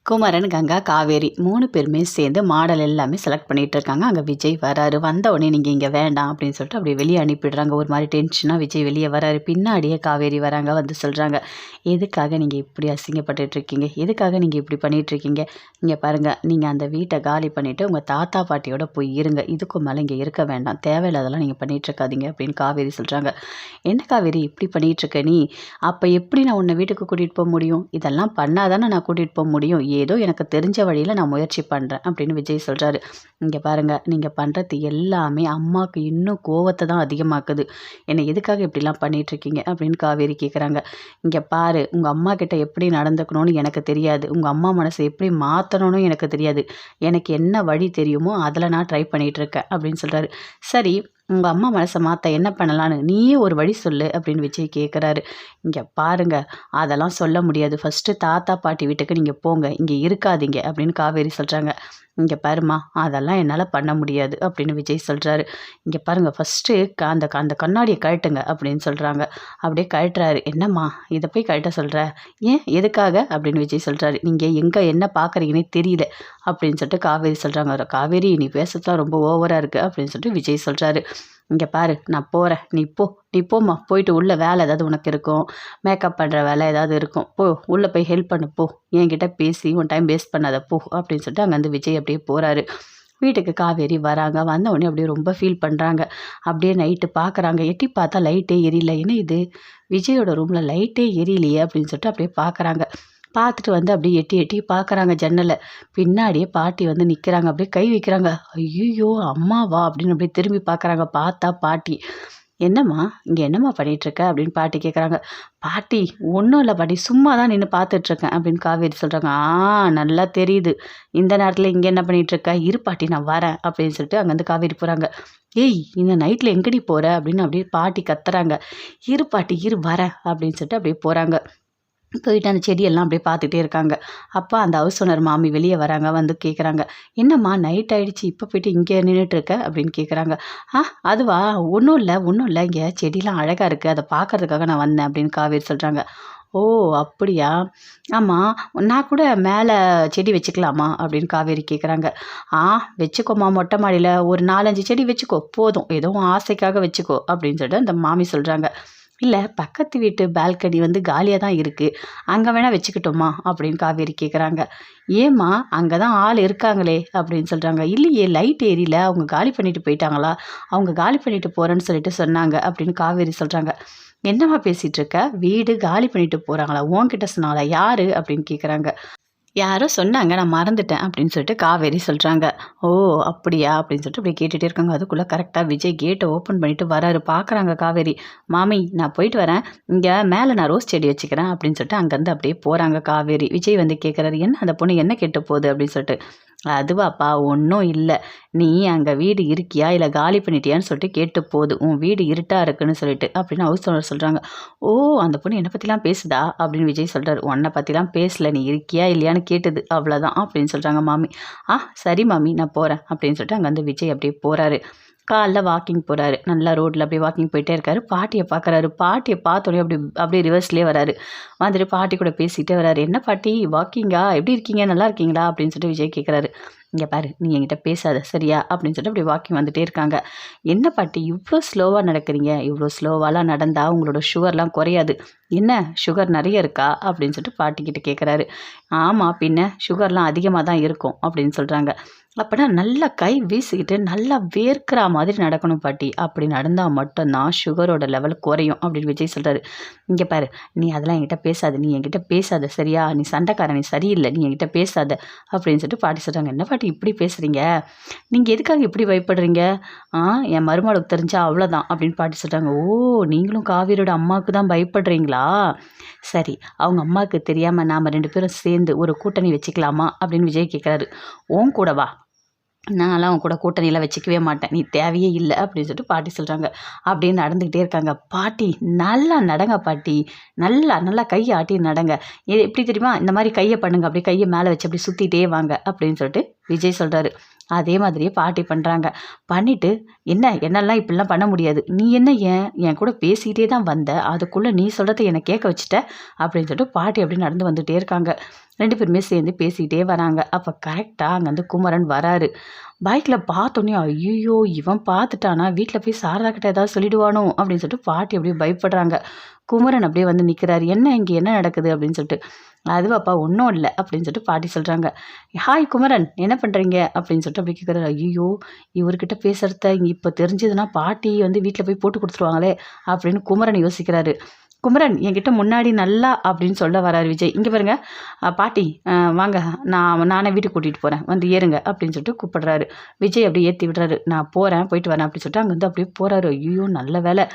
குமரன், கங்கா, காவேரி 3 பேருமே சேர்ந்து மாடல் எல்லாமே செலக்ட் பண்ணிட்டு இருக்காங்க. அங்கே விஜய் வராரு. வந்த உடனே நீங்கள் இங்கே வேண்டாம் அப்படின்னு சொல்லிட்டு அப்படியே வெளியே அனுப்பிடுறாங்க. ஒரு மாதிரி டென்ஷனாக விஜய் வெளியே வராரு. பின்னாடியே காவேரி வராங்க. வந்து சொல்கிறாங்க, எதுக்காக நீங்கள் இப்படி அசிங்கப்பட்டுட்டு இருக்கீங்க? எதுக்காக நீங்கள் இப்படி பண்ணிட்டு இருக்கீங்க? இங்கே பாருங்கள், நீங்கள் அந்த வீட்டை காலி பண்ணிவிட்டு உங்கள் தாத்தா பாட்டியோட போய் இருங்க. இதுக்கு மேலே இங்கே இருக்க வேண்டாம். தேவையில்லாதெல்லாம் நீங்கள் பண்ணிகிட்டு இருக்காதீங்க அப்படின்னு காவேரி சொல்கிறாங்க. என்ன காவேரி இப்படி பண்ணிகிட்டு இருக்க நீ? அப்போ எப்படி நான் உன்னை வீட்டுக்கு கூட்டிகிட்டு போக முடியும்? இதெல்லாம் பண்ணாதானே நான் கூட்டிகிட்டு போக முடியும். ஏதோ எனக்கு தெரிஞ்ச வழியில் நான் முயற்சி பண்ணுறேன் அப்படின்னு விஜய் சொல்கிறாரு. இங்கே பாருங்கள், நீங்கள் பண்ணுறது எல்லாமே அம்மாவுக்கு இன்னும் கோவத்தை தான் அதிகமாக்குது. என்னை எதுக்காக இப்படிலாம் பண்ணிகிட்ருக்கீங்க அப்படின்னு காவேரி கேட்குறாங்க. இங்கே பாரு, உங்கள் அம்மா கிட்ட எப்படி நடந்துக்கணும்னு எனக்கு தெரியாது. உங்கள் அம்மா மனசை எப்படி மாற்றணும்னு எனக்கு தெரியாது. எனக்கு என்ன வழி தெரியுமோ அதில் நான் ட்ரை பண்ணிகிட்ருக்கேன் அப்படின்னு சொல்கிறாரு. சரி, உங்கள் அம்மா மனசை மாற்ற என்ன பண்ணலான்னு நீயே ஒரு வழி சொல்லு அப்படின்னு விஜய் கேட்குறாரு. இங்கே பாருங்கள், அதெல்லாம் சொல்ல முடியாது. ஃபஸ்ட்டு தாத்தா பாட்டி வீட்டுக்கு நீங்கள் போங்க, இங்கே இருக்காதீங்க அப்படின்னு காவேரி சொல்கிறாங்க. இங்கே பாருமா, அதெல்லாம் என்னால் பண்ண முடியாது அப்படின்னு விஜய் சொல்கிறாரு. இங்கே பாருங்கள், ஃபஸ்ட்டு அந்த அந்த கண்ணாடியை கழட்டுங்க அப்படின்னு சொல்கிறாங்க. அப்படியே கழட்டுறாரு. என்னம்மா இதை போய் கழட்ட சொல்கிற? ஏன், எதுக்காக அப்படின்னு விஜய் சொல்கிறாரு. நீங்கள் எங்கே என்ன பார்க்குறீங்கன்னே தெரியல அப்படின்னு சொல்லிட்டு காவேரி சொல்கிறாங்க. காவேரி, நீ பேசுறதுலாம் ரொம்ப ஓவராக இருக்குது அப்படின்னு சொல்லிட்டு விஜய் சொல்கிறாரு. இங்கே பாரு, நான் போகிறேன், நீ போம்மா, போயிட்டு உள்ள வேலை ஏதாவது உனக்கு இருக்கும், மேக்கப் பண்ணுற வேலை ஏதாவது இருக்கும், போ உள்ளே போய் ஹெல்ப் பண்ணு, போ, என்கிட்ட பேசி உன் டைம் வேஸ்ட் பண்ணாத, போ அப்படின்னு சொல்லிட்டு அங்கேருந்து விஜய் அப்படியே போகிறாரு. வீட்டுக்கு காவேரி வராங்க. வந்த உடனே அப்படியே ரொம்ப ஃபீல் பண்ணுறாங்க. அப்படியே நைட்டு பார்க்குறாங்க. எட்டி பார்த்தா லைட்டே எரியல. என்ன இது, விஜயோட ரூமில் லைட்டே எரியலையே அப்படின்னு சொல்லிட்டு அப்படியே பார்க்குறாங்க. பார்த்துட்டு வந்து அப்படியே எட்டி எட்டி பார்க்குறாங்க ஜன்னலை. பின்னாடியே பாட்டி வந்து நிற்கிறாங்க. அப்படியே கை வைக்கிறாங்க. ஐயோ அம்மாவா அப்படின்னு அப்படியே திரும்பி பார்க்குறாங்க. பார்த்தா பாட்டி. என்னம்மா இங்கே என்னம்மா பண்ணிகிட்ருக்க அப்படின்னு பாட்டி கேட்குறாங்க. பாட்டி ஒன்றும் இல்லை பாட்டி, சும்மா தான் நின்று பார்த்துட்ருக்கேன் அப்படின்னு காவேரி சொல்கிறாங்க. நல்லா தெரியுது, இந்த நேரத்தில் இங்கே என்ன பண்ணிகிட்ருக்க? இரு பாட்டி, நான் வரேன் அப்படின்னு சொல்லிட்டு அங்கேருந்து காவேரி போகிறாங்க. ஏய், இந்த நைட்டில் எங்கடி போகிற அப்படின்னு அப்படியே பாட்டி கத்துறாங்க. இரு பாட்டி, இரு வரேன் அப்படின்னு சொல்லிட்டு அப்படியே போகிறாங்க. போயிட்டு அந்த செடியெல்லாம் அப்படியே பார்த்துட்டே இருக்காங்க. அப்போ அந்த ஹவுஸ் ஓனர் மாமி வெளியே வராங்க. வந்து கேட்குறாங்க, என்னம்மா நைட் ஆகிடுச்சி, இப்போ போயிட்டு இங்கே நின்றுட்டுருக்க அப்படின்னு கேட்குறாங்க. அதுவா, ஒன்றும் இல்லை, இங்கே செடியெலாம் அழகாக இருக்குது, அதை பார்க்கறதுக்காக நான் வந்தேன் அப்படின்னு காவேரி சொல்கிறாங்க. ஓ அப்படியா, ஆமாம், நான் கூட மேலே செடி வச்சுக்கலாமா அப்படின்னு காவேரி கேட்குறாங்க. வச்சுக்கோமா, மொட்டை மாடியில் ஒரு 4-5 செடி வச்சுக்கோ, போதும், ஏதோ ஆசைக்காக வச்சுக்கோ அப்படின்னு சொல்லிட்டு அந்த மாமி சொல்கிறாங்க. இல்லை, பக்கத்து வீட்டு பால்கனி வந்து காலியாக தான் இருக்குது, அங்கே வேணால் வச்சுக்கிட்டோமா அப்படின்னு காவேரி கேட்குறாங்க. ஏம்மா, அங்கே தான் ஆள் இருக்காங்களே அப்படின்னு சொல்கிறாங்க. இல்லையே, லைட் ஏரியல, அவங்க காலி பண்ணிட்டு போயிட்டாங்களா, அவங்க காலி பண்ணிட்டு போகிறேன்னு சொல்லிட்டு சொன்னாங்க அப்படின்னு காவேரி சொல்கிறாங்க. என்னம்மா பேசிகிட்டு இருக்க? வீடு காலி பண்ணிட்டு போகிறாங்களா? உன்கிட்ட சொன்னாங்களா? யார் அப்படின்னு கேட்குறாங்க. யாரோ சொன்னாங்க, நான் மறந்துட்டேன் அப்படின்னு சொல்லிட்டு காவேரி சொல்கிறாங்க. ஓ அப்படியா அப்படின்னு சொல்லிட்டு அப்படி கேட்டுகிட்டே இருக்காங்க. அதுக்குள்ளே கரெக்டாக விஜய் கேட்டை ஓப்பன் பண்ணிவிட்டு வராரு. பார்க்குறாங்க காவேரி. மாமி, நான் போயிட்டு வரேன், இங்கே மேலே நான் ரோஸ் செடி வச்சுக்கிறேன் அப்படின்னு சொல்லிட்டு அங்கேருந்து அப்படியே போகிறாங்க காவேரி. விஜய் வந்து கேட்குறாரு, என்ன அந்த பொண்ணு என்ன கெட்டு போகுது அப்படின்னு சொல்லிட்டு. அதுவாப்பா, ஒன்றும் இல்லை, நீ அங்கே வீடு இருக்கியா இல்லை காலி பண்ணிட்டியான்னு சொல்லிட்டு கேட்டு போகுது, உன் வீடு இருட்டாக இருக்குன்னு சொல்லிட்டு அப்படின்னு ஹவுஸ் ஓனர் சொல்கிறாங்க. ஓ, அந்த பொண்ணு என்னை பற்றிலாம் பேசுதா அப்படின்னு விஜய் சொல்கிறார். உன்னை பற்றிலாம் பேசல, நீ இருக்கியா இல்லையான்னு கேட்டுது, அவ்வளோதான் அப்படின்னு சொல்கிறாங்க மாமி. சரி மாமி, நான் போகிறேன் அப்படின்னு சொல்லிட்டு அங்கே வந்து விஜய் அப்படியே போகிறாரு. காலைல வாக்கிங் போகிறாரு. நல்லா ரோட்டில் அப்படியே வாக்கிங் போயிட்டே இருக்காரு. பாட்டியை பார்க்குறாரு. பாட்டியை பார்த்தோன்னே அப்படியே ரிவர்ஸ்லேயே வராரு. வந்துட்டு பாட்டி கூட பேசிகிட்டே வராரு. என்ன பாட்டி, வாக்கிங்கா, எப்படி இருக்கீங்க, நல்லா இருக்கீங்களா அப்படின்னு சொல்லிட்டு விஜய் கேட்குறாரு. இங்கே பாரு, நீ என்கிட்ட பேசாத சரியா அப்படின்னு சொல்லிட்டு அப்படி வாக்கிங் வந்துட்டே இருக்காங்க. என்ன பாட்டி இவ்வளோ ஸ்லோவாக நடக்கிறீங்க? இவ்வளோ ஸ்லோவாலாம் நடந்தால் உங்களோட சுகர்லாம் குறையாது. என்ன, சுகர் நிறைய இருக்கா அப்படின்னு சொல்லிட்டு பாட்டிக்கிட்ட கேட்குறாரு. ஆமாம், பின்ன சுகர்லாம் அதிகமாக தான் இருக்கும் அப்படின்னு சொல்கிறாங்க. அப்போனா நல்லா கை வீசிக்கிட்டு நல்லா வேர்க்கிற மாதிரி நடக்கணும் பாட்டி, அப்படி நடந்தால் மட்டும்தான் சுகரோட லெவல் குறையும் அப்படின்னு விஜய் சொல்கிறாரு. இங்கே பாரு, நீ அதெல்லாம் என்கிட்ட பேசாத, நீ என்கிட்ட பேசாத சரியா, நீ சண்டைக்காரன், நீ சரியில்லை, நீ என்கிட்ட பேசாத அப்படின்னு சொல்லிட்டு பாட்டி சொல்கிறாங்க. என்ன பாட்டி இப்படி பேசுகிறீங்க? நீங்கள் எதுக்காக இப்படி பயப்படுறீங்க? என் மருமகளுக்கு தெரிஞ்சா அவ்வளோதான் அப்படின்னு பாட்டி சொல்கிறாங்க. ஓ, நீங்களும் காவேரியோட அம்மாவுக்கு தான் பயப்படுறீங்களா? சரி, அவங்க அம்மாவுக்கு தெரியாமல் நாம் 2 பேரும் சேர்ந்து ஒரு கூட்டணி வச்சுக்கலாமா அப்படின்னு விஜய் கேட்குறாரு. உன் கூட வா, நான்லாம் அவன் கூட கூட்டணியில் வச்சுக்கவே மாட்டேன், நீ தேவையே இல்லை அப்படின்னு சொல்லிட்டு பாட்டி சொல்கிறாங்க. அப்படியே நடந்துக்கிட்டே இருக்காங்க. பாட்டி நல்லா நடங்க பாட்டி, நல்லா நல்லா கையை ஆட்டி நடங்க. எப்படி தெரியுமா, இந்த மாதிரி கையை பண்ணுங்க, அப்படியே கையை மேலே வச்சு அப்படி சுற்றிட்டே வாங்க அப்படின்னு சொல்லிட்டு விஜய் சொல்கிறாரு. அதே மாதிரியே பாட்டி பண்ணுறாங்க. பண்ணிவிட்டு என்னெல்லாம் இப்படிலாம் பண்ண முடியாது, நீ என்ன என் கூட பேசிக்கிட்டே தான் வந்த, அதுக்குள்ளே நீ சொல்கிறத என்னை கேட்க வச்சுட்ட அப்படின்னு சொல்லிட்டு பாட்டி அப்படி நடந்து வந்துகிட்டே இருக்காங்க. 2 பேருமே சேர்ந்து பேசிக்கிட்டே வராங்க. அப்போ கரெக்டாக அங்கேருந்து குமரன் வராரு. பைக்கில் பார்த்தோன்னே ஐயோ இவன் பார்த்துட்டானா வீட்டில் போய் சாரதா கிட்ட ஏதாவது சொல்லிடுவானோ அப்படின்னு சொல்லிட்டு பாட்டி அப்படியே பயப்படுறாங்க. குமரன் அப்படியே வந்து நிற்கிறாரு. இங்கே என்ன நடக்குது அப்படின்னு சொல்லிட்டு. அதுவாப்பா ஒன்றும் இல்லை அப்படின்னு சொல்லிட்டு பாட்டி சொல்கிறாங்க. ஹாய் குமரன், என்ன பண்ணுறீங்க அப்படின்னு சொல்லிட்டு அப்படி கேட்குறாரு. ஐயோ இவர்கிட்ட பேசுகிறத இப்போ தெரிஞ்சதுன்னா பாட்டி வந்து வீட்டில் போய் போட்டு கொடுத்துருவாங்களே அப்படின்னு குமரன் யோசிக்கிறாரு. குமரன் என்கிட்ட முன்னாடி நல்லா அப்படின்னு சொல்ல வராரு விஜய். இங்கே பாருங்க பாட்டி, வாங்க நானே வீட்டுக்கு கூட்டிகிட்டு போகிறேன், வந்து ஏறுங்க அப்படின்னு சொல்லிட்டு கூப்பிடுறாரு. விஜய் அப்படியே ஏற்றி விடுறாரு. நான் போகிறேன், போயிட்டு வரேன் அப்படின்னு சொல்லிட்டு அங்கேருந்து அப்படியே போகிறாரு. ஐயோ நல்ல வேலை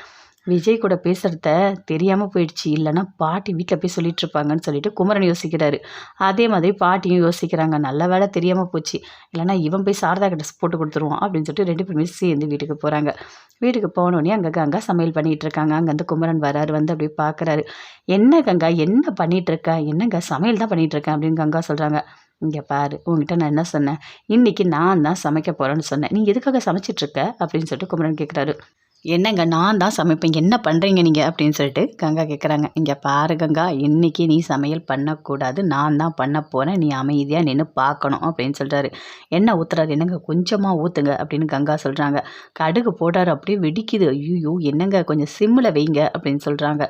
விஜய் கூட பேசுகிறத தெரியாமல் போயிடுச்சு, இல்லைன்னா பாட்டி வீட்டில் போய் சொல்லிட்டு இருப்பாங்கன்னு சொல்லிட்டு குமரன் யோசிக்கிறாரு. அதே மாதிரி பாட்டியும் யோசிக்கிறாங்க. நல்ல வேலை தெரியாமல் போச்சு, இல்லைன்னா இவன் போய் சாரதா கிட்ட போட்டு கொடுத்துருவான் அப்படின்னு சொல்லிட்டு 2 பேருமே சேர்ந்து வீட்டுக்கு போகிறாங்க. வீட்டுக்கு போனோடனே அங்கே கங்கா சமையல் பண்ணிகிட்டு இருக்காங்க. அங்கேருந்து குமரன் வராரு. வந்து அப்படியே பார்க்குறாரு. என்ன கங்கா என்ன பண்ணிகிட்டு இருக்க? என்னங்க சமையல் தான் பண்ணிகிட்டு இருக்கேன் அப்படின்னு கங்கா சொல்கிறாங்க. இங்கே பாரு, உங்ககிட்ட நான் என்ன சொன்னேன், இன்றைக்கி நான் தான் சமைக்க போகிறேன்னு சொன்னேன், நீ எதுக்காக சமைச்சிட்ருக்க அப்படின்னு சொல்லிட்டு குமரன் கேட்குறாரு. என்னங்க நான் தான் சமைப்பேன், என்ன பண்ணுறீங்க நீங்கள் அப்படின்னு சொல்லிட்டு கங்கா கேட்குறாங்க. இங்கே பாரு கங்கா, இன்றைக்கி நீ சமையல் பண்ணக்கூடாது, நான் தான் பண்ண போகிறேன், நீ அமைதியாக நின்று பார்க்கணும் அப்படின்னு சொல்கிறாரு. எண்ணெய் ஊற்றுறாரு. என்னங்க கொஞ்சமாக ஊற்றுங்க அப்படின்னு கங்கா சொல்கிறாங்க. கடுகு போடுறாரு. அப்படியே வெடிக்குது. ஐயோ என்னங்க கொஞ்சம் சிம்மில் வைங்க அப்படின்னு சொல்கிறாங்க.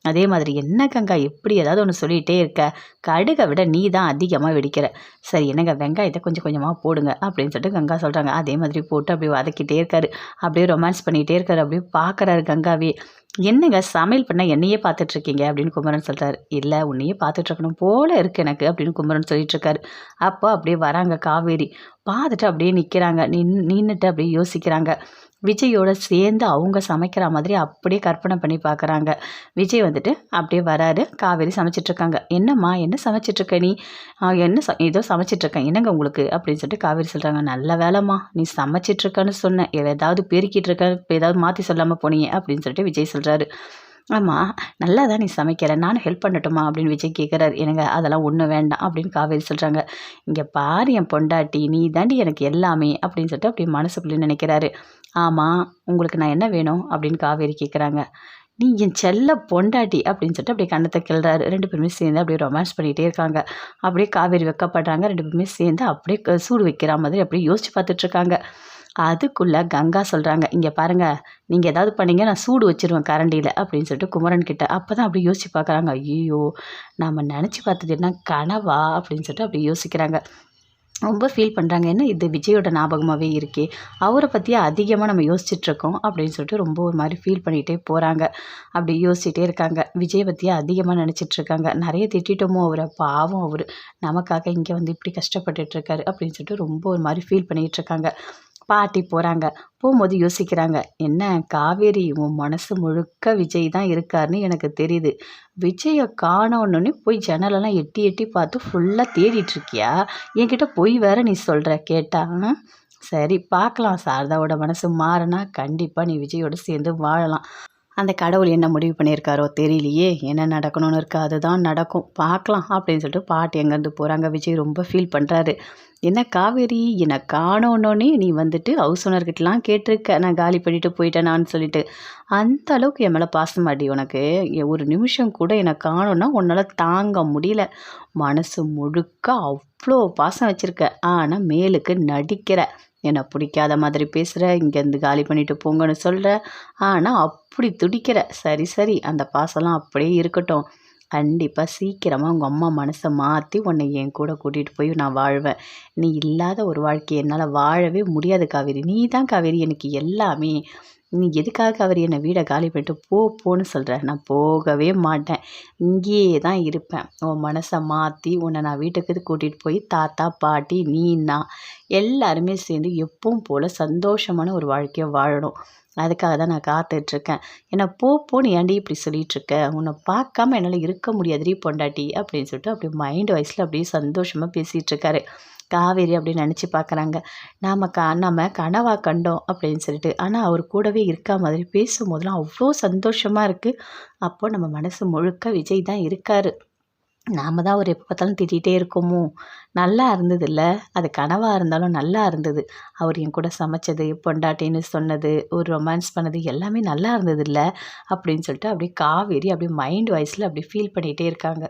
அதே மாதிரி என்ன கங்கா எப்படி ஏதாவது ஒன்று சொல்லிகிட்டே இருக்க, கடுகை விட நீ தான் அதிகமாக வெடிக்கிற. சரி என்னங்க வெங்காயத்தை கொஞ்சம் கொஞ்சமாக போடுங்க அப்படின்னு சொல்லிட்டு கங்கா சொல்கிறாங்க. அதே மாதிரி போட்டு அப்படியே வதக்கிட்டே இருக்காரு. அப்படியே ரொமான்ஸ் பண்ணிகிட்டே இருக்காரு. அப்படியே பார்க்குறாரு கங்காவே. என்னங்க சமையல் பண்ண என்னையே பார்த்துட்ருக்கீங்க அப்படின்னு குமரன் சொல்கிறாரு. இல்லை உன்னையே பார்த்துட்ருக்கணும் போல இருக்கு எனக்கு அப்படின்னு குமரன் சொல்லிட்டுருக்காரு. அப்போ அப்படியே வராங்க காவேரி. பார்த்துட்டு அப்படியே நிற்கிறாங்க. நின்றுட்டு அப்படியே யோசிக்கிறாங்க. விஜயோட சேர்ந்து அவங்க சமைக்கிற மாதிரி அப்படியே கற்பனை பண்ணி பார்க்குறாங்க. விஜய் வந்துட்டு அப்படியே வராரு. காவேரி சமைச்சிட்ருக்காங்க. என்னம்மா என்ன சமைச்சிட்ருக்க நீ? ஏதோ சமைச்சிட்ருக்கேன், என்னங்க உங்களுக்கு அப்படின்னு சொல்லிட்டு காவேரி சொல்கிறாங்க. நல்ல வேலைம்மா நீ சமைச்சிட்ருக்கன்னு சொன்னேன், ஏதாவது பெருக்கிட்டு இருக்க, இப்போ ஏதாவது மாற்றி சொல்லாமல் போனீங்க அப்படின்னு சொல்லிட்டு விஜய் சொல்கிறாரு. ஆமாம் நல்லா தான் நீ சமைக்கிற, நானும் ஹெல்ப் பண்ணட்டுமா அப்படின்னு விஜய் கேட்குறாரு. எனக்கு அதெல்லாம் ஒன்றும் வேண்டாம் அப்படின்னு காவேரி சொல்கிறாங்க. இங்கே பாரு என் பொண்டாட்டி, நீ தாண்டி எனக்கு எல்லாமே அப்படின்னு சொல்லிட்டு அப்படி மனசுக்குள்ளே நினைக்கிறாரு. ஆமாம் உங்களுக்கு நான் என்ன வேணும் அப்படின்னு காவேரி கேட்குறாங்க. நீ என் செல்ல பொண்டாட்டி அப்படின்னு சொல்லிட்டு அப்படியே கண்ணத்தை கிள்றாரு. 2 பேருமே சேர்ந்து அப்படியே ரொமான்ஸ் பண்ணிகிட்டே இருக்காங்க. அப்படியே காவேரி வெக்கப்படுறாங்க. 2 பேருமே சேர்ந்து அப்படியே சூடு வைக்கிற மாதிரி அப்படியே யோசிச்சு பார்த்துட்ருக்காங்க. அதுக்குள்ளே கங்கா சொல்கிறாங்க. இங்கே பாருங்கள், நீங்கள் ஏதாவது பண்ணீங்க நான் சூடு வச்சுருவேன் கரண்டியில் அப்படின்னு சொல்லிட்டு குமரன் கிட்ட. அப்போ தான் அப்படி யோசிச்சு பார்க்குறாங்க. ஐயோ நம்ம நினச்சி பார்த்தது என்ன கனவா அப்படின்னு சொல்லிட்டு அப்படி யோசிக்கிறாங்க. ரொம்ப ஃபீல் பண்ணுறாங்க. என்ன இது விஜயோட ஞாபகமாகவே இருக்கே, அவரை பற்றியே அதிகமாக நம்ம யோசிச்சுட்ருக்கோம் அப்படின்னு சொல்லிட்டு ரொம்ப ஒரு மாதிரி ஃபீல் பண்ணிகிட்டே போகிறாங்க. அப்படி யோசிச்சுட்டே இருக்காங்க. விஜய் பற்றியே அதிகமாக நினச்சிட்ருக்காங்க. நிறைய திட்டோமோ அவரை, பாவம் அவர் நமக்காக இங்கே வந்து இப்படி கஷ்டப்பட்டுட்ருக்காரு அப்படின்னு சொல்லிட்டு ரொம்ப ஒரு மாதிரி ஃபீல் பண்ணிகிட்ருக்காங்க. பாட்டி போகிறாங்க. போகும்போது யோசிக்கிறாங்க. என்ன காவேரி, உன் மனசு முழுக்க விஜய் தான் இருக்காருன்னு எனக்கு தெரியுது. விஜயை காணோன்னே போய் ஜன்னலெல்லாம் எட்டி எட்டி பார்த்து ஃபுல்லாக தேடிட்டுருக்கியா? என்கிட்ட போய் வேற நீ சொல்கிற கேட்டா? சரி பார்க்கலாம், சாரதாவோட மனசு மாறினா கண்டிப்பாக நீ விஜயோட சேர்ந்து வாழலாம். அந்த கடவுள் என்ன முடிவு பண்ணியிருக்காரோ தெரியலையே, என்ன நடக்கணும்னு இருக்கா அதுதான் நடக்கும், பார்க்கலாம் அப்படின்னு சொல்லிட்டு பாட்டி எங்கேருந்து போகிறாங்க. விஜய் ரொம்ப ஃபீல் பண்ணுறாரு. என்ன காவேரி, என்னை காணோன்னே நீ வந்துட்டு ஹவுஸ் ஓனர்கிட்டலாம் கேட்டிருக்க நான் காலி பண்ணிட்டு போயிட்டேனான்னு சொல்லிட்டு. அந்த அளவுக்கு என் மேலே பாசமாடி உனக்கு, ஒரு நிமிஷம் கூட என்னை காணோன்னா உன்னால் தாங்க முடியல. மனசு முழுக்க அவ்வளோ பாசம் வச்சுருக்க, ஆனால் மேலுக்கு நடிக்கிற. என்னை பிடிக்காத மாதிரி பேசுகிற, இங்கேருந்து காலி பண்ணிட்டு போங்கன்னு சொல்கிற, ஆனால் அப்படி துடிக்கிற. சரி சரி, அந்த பாசம்லாம் அப்படியே இருக்கட்டும். கண்டிப்பாக சீக்கிரமாக உங்கள் அம்மா மனசை மாற்றி உன்னை என் கூட கூட்டிகிட்டு போய் நான் வாழ்வேன். நீ இல்லாத ஒரு வாழ்க்கையை என்னால் வாழவே முடியாது காவேரி. நீ தான் காவேரி எனக்கு எல்லாமே. நீ எதுக்காக காவேரி என்னை வீடை காலி பண்ணிட்டு போன்னு சொல்கிற? நான் போகவே மாட்டேன், இங்கேயே தான் இருப்பேன். உன் மனசை மாற்றி உன்னை நான் வீட்டுக்கு கூட்டிகிட்டு போய் தாத்தா பாட்டி நீ நான் எல்லாருமே சேர்ந்து எப்பவும் போல் சந்தோஷமான ஒரு வாழ்க்கையை வாழணும். அதுக்காக தான் நான் காத்துட்ருக்கேன். என்னை போன்னு ஏன்டி இப்படி சொல்லிகிட்ருக்க? உன்னை பார்க்காம என்னால் இருக்க முடியாதுடி பொண்டாட்டி அப்படின்னு சொல்லிட்டு அப்படியே மைண்ட் வாய்ஸில் அப்படியே சந்தோஷமாக பேசிகிட்ருக்காரு. காவேரி அப்படின்னு நினச்சி பார்க்குறாங்க. நம்ம கனவா கண்டோம் அப்படின்னு சொல்லிட்டு. ஆனால் அவர் கூடவே இருக்கா மாதிரி பேசும்போதெல்லாம் அவ்வளோ சந்தோஷமாக இருக்குது. அப்போது நம்ம மனசு முழுக்க விஜய் தான் இருக்கார். நாம தான் அவர எப்போ பார்த்தாலும் திட்டிகிட்டே இருக்கோமோ! நல்லா இருந்ததுல்ல. அது கனவா இருந்தாலும் நல்லா இருந்தது. அவர் என் கூட சமைச்சது, பொண்டாட்டின்னு சொன்னது, ஒரு ரொமான்ஸ் பண்ணது எல்லாமே நல்லா இருந்ததுல்ல. அப்படின்னு சொல்லிட்டு அப்படியே காவேரி அப்படியே மைண்ட் வாய்ஸ்ல அப்படியே ஃபீல் பண்ணிட்டே இருக்காங்க.